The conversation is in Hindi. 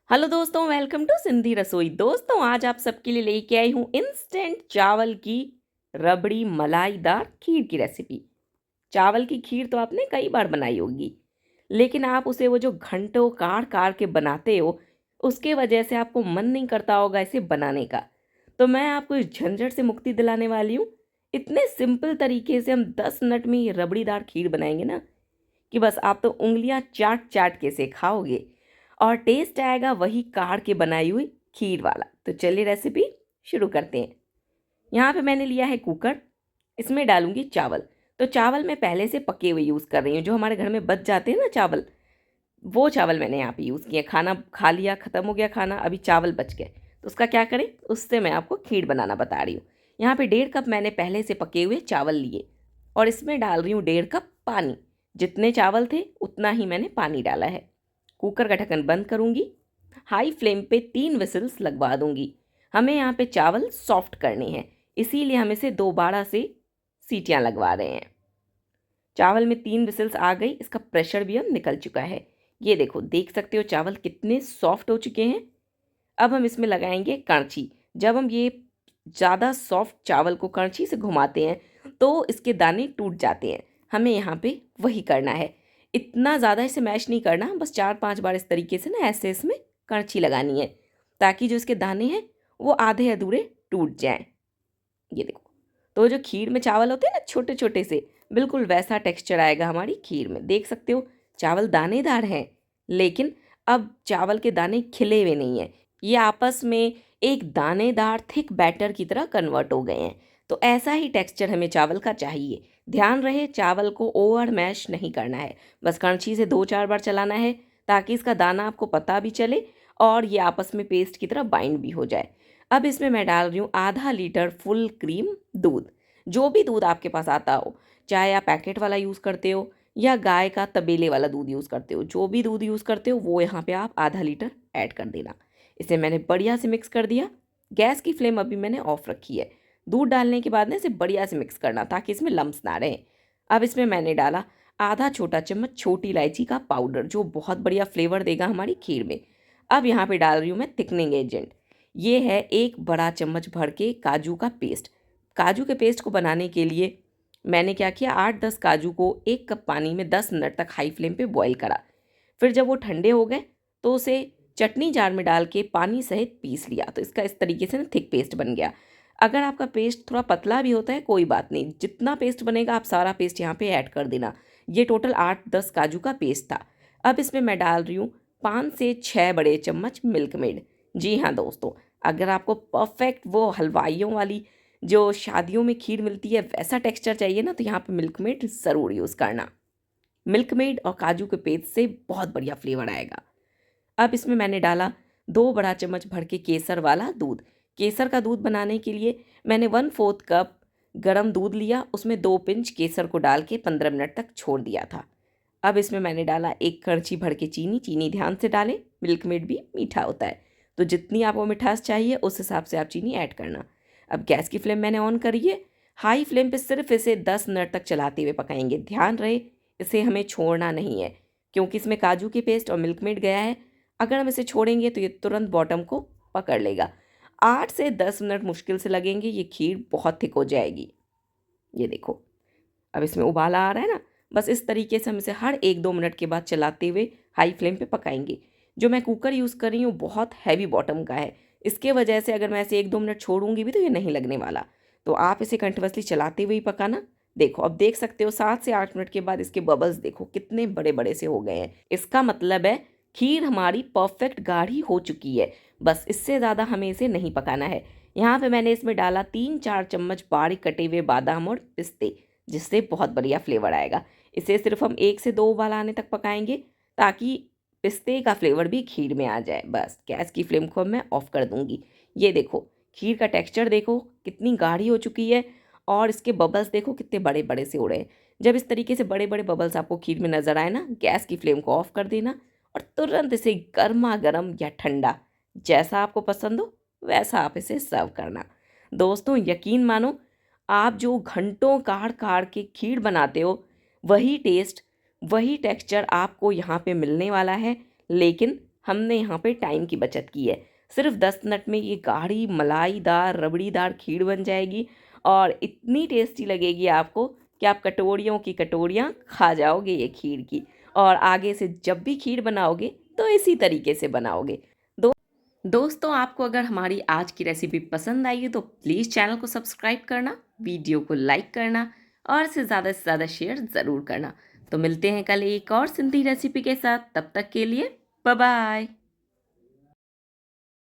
हेलो दोस्तों, वेलकम टू सिंधी रसोई। दोस्तों, आज आप सबके लिए लेके आई हूँ इंस्टेंट चावल की रबड़ी मलाईदार खीर की रेसिपी। चावल की खीर तो आपने कई बार बनाई होगी, लेकिन आप उसे वो जो घंटों काढ़ काढ़ के बनाते हो, उसके वजह से आपको मन नहीं करता होगा इसे बनाने का। तो मैं आपको इस झंझट से मुक्ति दिलाने वाली हूँ। इतने सिंपल तरीके से हम 10 मिनट में ये रबड़ीदार खीर बनाएंगे ना कि बस आप तो उंगलियां चाट चाट के से खाओगे और टेस्ट आएगा वही काढ़ के बनाई हुई खीर वाला। तो चलिए रेसिपी शुरू करते हैं। यहाँ पे मैंने लिया है कुकर, इसमें डालूंगी चावल। तो चावल मैं पहले से पके हुए यूज़ कर रही हूँ, जो हमारे घर में बच जाते हैं ना चावल, वो चावल मैंने यहाँ पे यूज़ किया। खाना खा लिया, ख़त्म हो गया खाना, अभी चावल बच गए, तो उसका क्या करें, उससे मैं आपको खीर बनाना बता रही हूँ। यहाँ पे 1.5 कप मैंने पहले से पके हुए चावल लिए और इसमें डाल रही हूँ 1.5 कप पानी। जितने चावल थे उतना ही मैंने पानी डाला है। कुकर का ढक्कन बंद करूँगी, हाई फ्लेम पे 3 विसिल्स लगवा दूँगी। हमें यहाँ पे चावल सॉफ्ट करने हैं, इसीलिए हम इसे दोबारा से सीटियाँ लगवा रहे हैं। चावल में 3 विसिल्स आ गई, इसका प्रेशर भी अब निकल चुका है। ये देखो, देख सकते हो चावल कितने सॉफ्ट हो चुके हैं। अब हम इसमें लगाएंगे कड़छी। जब हम ये ज़्यादा सॉफ्ट चावल को कड़छी से घुमाते हैं तो इसके दाने टूट जाते हैं। हमें यहाँ पे वही करना है, इतना ज़्यादा इसे मैश नहीं करना, बस 4-5 बार इस तरीके से ना ऐसे इसमें कड़छी लगानी है, ताकि जो इसके दाने हैं वो आधे अधूरे टूट जाएं। ये देखो, तो जो खीर में चावल होते हैं ना छोटे छोटे से, बिल्कुल वैसा टेक्सचर आएगा हमारी खीर में। देख सकते हो चावल दानेदार हैं, लेकिन अब चावल के दाने खिले हुए नहीं हैं, ये आपस में एक दानेदार थिक बैटर की तरह कन्वर्ट हो गए हैं। तो ऐसा ही टेक्सचर हमें चावल का चाहिए। ध्यान रहे, चावल को ओवर मैश नहीं करना है, बस कड़छी से 2-4 बार चलाना है, ताकि इसका दाना आपको पता भी चले और ये आपस में पेस्ट की तरह बाइंड भी हो जाए। अब इसमें मैं डाल रही हूँ आधा लीटर फुल क्रीम दूध। जो भी दूध आपके पास आता हो, चाहे आप पैकेट वाला यूज़ करते हो या गाय का तबेले वाला दूध यूज़ करते हो, जो भी दूध यूज़ करते हो वो यहाँ पे आप आधा लीटर ऐड कर देना। इसे मैंने बढ़िया से मिक्स कर दिया। गैस की फ्लेम अभी मैंने ऑफ रखी है। दूध डालने के बाद ना इसे बढ़िया से मिक्स करना, ताकि इसमें लम्स ना रहे। अब इसमें मैंने डाला आधा छोटा चम्मच छोटी इलायची का पाउडर, जो बहुत बढ़िया फ्लेवर देगा हमारी खीर में। अब यहाँ पे डाल रही हूँ मैं थिकनिंग एजेंट। ये है 1 बड़ा चम्मच भर के काजू का पेस्ट। काजू के पेस्ट को बनाने के लिए मैंने क्या किया, 8-10 काजू को 1 कप पानी में 10 मिनट तक हाई फ्लेम पे बॉईल करा। फिर जब वो ठंडे हो गए तो उसे चटनी जार में डाल के पानी सहित पीस लिया। तो इसका इस तरीके से ना थिक पेस्ट बन गया। अगर आपका पेस्ट थोड़ा पतला भी होता है कोई बात नहीं, जितना पेस्ट बनेगा आप सारा पेस्ट यहाँ पे ऐड कर देना। ये टोटल 8-10 काजू का पेस्ट था। अब इसमें मैं डाल रही हूँ 5 से 6 बड़े चम्मच मिल्क मेड। जी हाँ दोस्तों, अगर आपको परफेक्ट वो हलवाइयों वाली जो शादियों में खीर मिलती है वैसा टेक्सचर चाहिए ना, तो यहाँ पे मिल्क मेड ज़रूर यूज़ करना। मिल्क मेड और काजू के पेस्ट से बहुत बढ़िया फ्लेवर आएगा। अब इसमें मैंने डाला 2 बड़ा चम्मच भर के केसर वाला दूध। केसर का दूध बनाने के लिए मैंने 1/4 कप गरम दूध लिया, उसमें 2 पिंच केसर को डाल के 15 मिनट तक छोड़ दिया था। अब इसमें मैंने डाला 1 कड़छी भर के चीनी। चीनी ध्यान से डालें, मिल्क मेड भी मीठा होता है, तो जितनी आपको मिठास चाहिए उस हिसाब से आप चीनी ऐड करना। अब गैस की फ्लेम मैंने ऑन करी है। हाई फ्लेम पे सिर्फ इसे 10 मिनट तक चलाते हुए पकाएंगे। ध्यान रहे, इसे हमें छोड़ना नहीं है, क्योंकि इसमें काजू की पेस्ट और मिल्क मेड गया है। अगर हम इसे छोड़ेंगे तो ये तुरंत बॉटम को पकड़ लेगा। 8 से 10 मिनट मुश्किल से लगेंगे, ये खीर बहुत थिक हो जाएगी। ये देखो, अब इसमें उबाला आ रहा है ना, बस इस तरीके से हम इसे हर 1-2 मिनट के बाद चलाते हुए हाई फ्लेम पे पकाएंगे। जो मैं कुकर यूज़ कर रही हूँ बहुत हैवी बॉटम का है, इसके वजह से अगर मैं ऐसे 1-2 मिनट छोड़ूंगी भी तो ये नहीं लगने वाला। तो आप इसे कंटिन्यूअसली चलाते हुए ही पकाना। देखो, अब देख सकते हो 7 से 8 मिनट के बाद इसके बबल्स देखो कितने बड़े बड़े से हो गए हैं। इसका मतलब है खीर हमारी परफेक्ट गाढ़ी हो चुकी है। बस इससे ज़्यादा हमें इसे नहीं पकाना है। यहाँ पे मैंने इसमें डाला 3-4 चम्मच बारीक कटे हुए बादाम और पिस्ते, जिससे बहुत बढ़िया फ्लेवर आएगा। इसे सिर्फ हम 1 से 2 उबाल आने तक पकाएंगे, ताकि पिस्ते का फ्लेवर भी खीर में आ जाए। बस गैस की फ्लेम को मैं ऑफ कर दूंगी। ये देखो, खीर का टेक्सचर देखो कितनी गाढ़ी हो चुकी है, और इसके बबल्स देखो कितने बड़े बड़े से हो रहे हैं। जब इस तरीके से बड़े बड़े बबल्स आपको खीर में नजर आए ना, गैस की फ्लेम को ऑफ कर देना और तुरंत इसे गर्मा गर्म या ठंडा, जैसा आपको पसंद हो वैसा आप इसे सर्व करना। दोस्तों, यकीन मानो, आप जो घंटों काढ़ काढ़ के खीर बनाते हो, वही टेस्ट वही टेक्सचर आपको यहाँ पे मिलने वाला है, लेकिन हमने यहाँ पे टाइम की बचत की है। सिर्फ 10 मिनट में ये गाढ़ी मलाईदार रबड़ीदार खीर बन जाएगी और इतनी टेस्टी लगेगी आपको कि आप कटोरियों की कटोरियाँ खा जाओगे ये खीर की। और आगे से जब भी खीर बनाओगे तो इसी तरीके से बनाओगे। दो दोस्तों, आपको अगर हमारी आज की रेसिपी पसंद आई है तो प्लीज़ चैनल को सब्सक्राइब करना, वीडियो को लाइक करना और से ज़्यादा शेयर ज़रूर करना। तो मिलते हैं कल एक और सिंधी रेसिपी के साथ। तब तक के लिए बाय बाय।